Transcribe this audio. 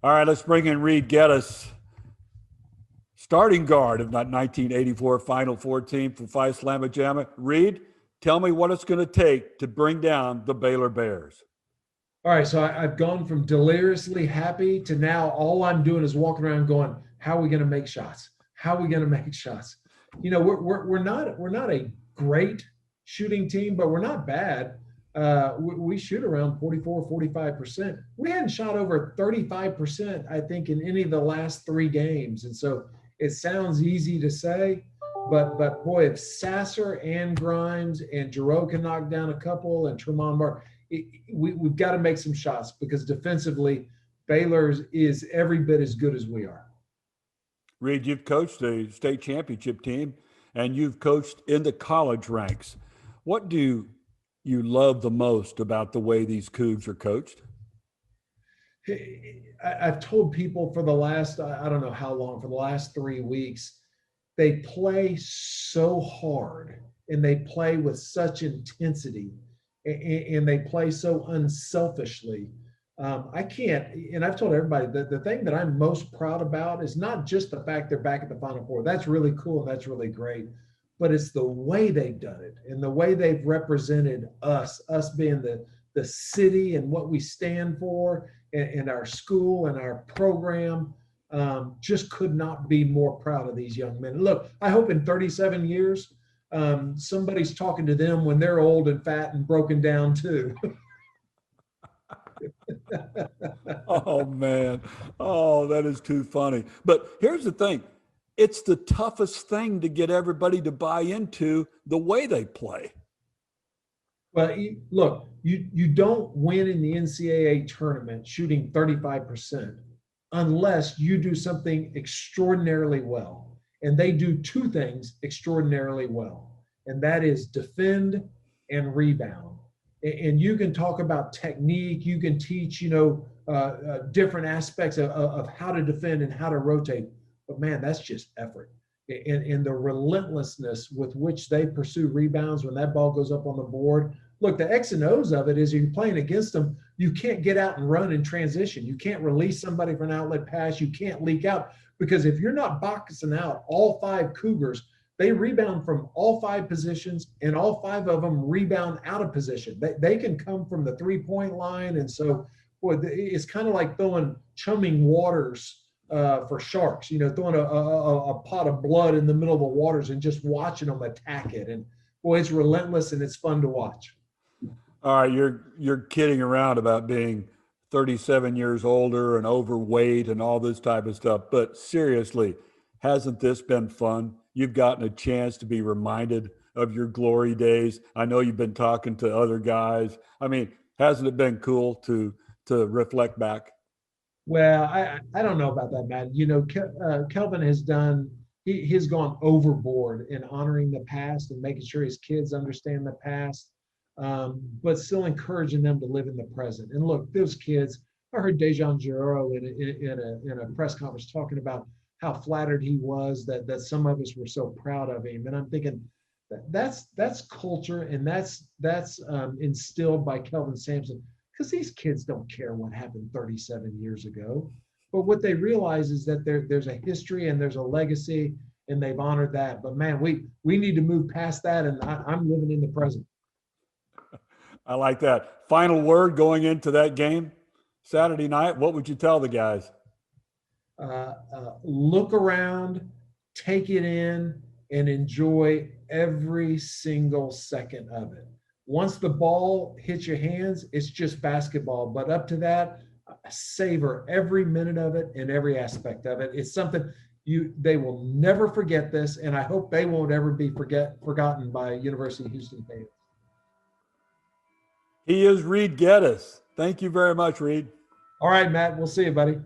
All right, let's bring in Reid Gettys, starting guard of that 1984 Final Four team for Phi Slamma Jamma. Reid, tell me what it's going to take to bring down the Baylor Bears. All right, so I've gone from deliriously happy to now all I'm doing is walking around going, "How are we going to make shots? How are we going to make shots?" You know, we're not a great shooting team, but we're not bad. We shoot around 44, 45%. We hadn't shot over 35%, I think, in any of the last three games, and so it sounds easy to say, but boy, if Sasser and Grimes and Giroux can knock down a couple, and Tremont Mark, we've got to make some shots because defensively, Baylor's is every bit as good as we are. Reid, you've coached a state championship team and you've coached in the college ranks. What do you love the most about the way these Coogs are coached? I've told people for the last, I don't know how long, for the last 3 weeks, they play so hard and they play with such intensity and they play so unselfishly. I can't, and I've told everybody that the thing that I'm most proud about is not just the fact they're back at the Final Four. That's really cool. That's really great. But it's the way they've done it and the way they've represented us being the city and what we stand for and our school and our program. Just could not be more proud of these young men. Look, I hope in 37 years, somebody's talking to them when they're old and fat and broken down too. Oh, man. Oh, that is too funny. But here's the thing, it's the toughest thing to get everybody to buy into the way they play. Well, look, you don't win in the NCAA tournament shooting 35% unless you do something extraordinarily well. And they do two things extraordinarily well, and that is defend and rebound. And you can talk about technique, you can teach, different aspects of how to defend and how to rotate. But man, that's just effort. And the relentlessness with which they pursue rebounds when that ball goes up on the board. Look, the X and O's of it is you're playing against them. You can't get out and run in transition. You can't release somebody for an outlet pass. You can't leak out because if you're not boxing out all five Cougars, they rebound from all five positions and all five of them rebound out of position. They can come from the 3-point line. And so, boy, it's kind of like throwing chumming waters for sharks, throwing a pot of blood in the middle of the waters and just watching them attack it. And boy, it's relentless and it's fun to watch. All right, you're kidding around about being 37 years older and overweight and all this type of stuff. But seriously, hasn't this been fun? You've gotten a chance to be reminded of your glory days. I know you've been talking to other guys. I mean, hasn't it been cool to reflect back? Well, I don't know about that, Matt. Kelvin he's gone overboard in honoring the past and making sure his kids understand the past, but still encouraging them to live in the present. And look, those kids, I heard Dejan Giroux in a press conference talking about how flattered he was that some of us were so proud of him. And I'm thinking that's culture and that's instilled by Kelvin Sampson. Because these kids don't care what happened 37 years ago. But what they realize is that there's a history and there's a legacy, and they've honored that. But man, we need to move past that, and I'm living in the present. I like that. Final word going into that game Saturday night. What would you tell the guys? Look around, take it in, and enjoy every single second of it. Once the ball hits your hands, it's just basketball. But up to that, savor every minute of it and every aspect of it. It's something they will never forget this, and I hope they won't ever be forgotten by University of Houston fans. He is Reid Gettys. Thank you very much, Reid. All right, Matt. We'll see you, buddy.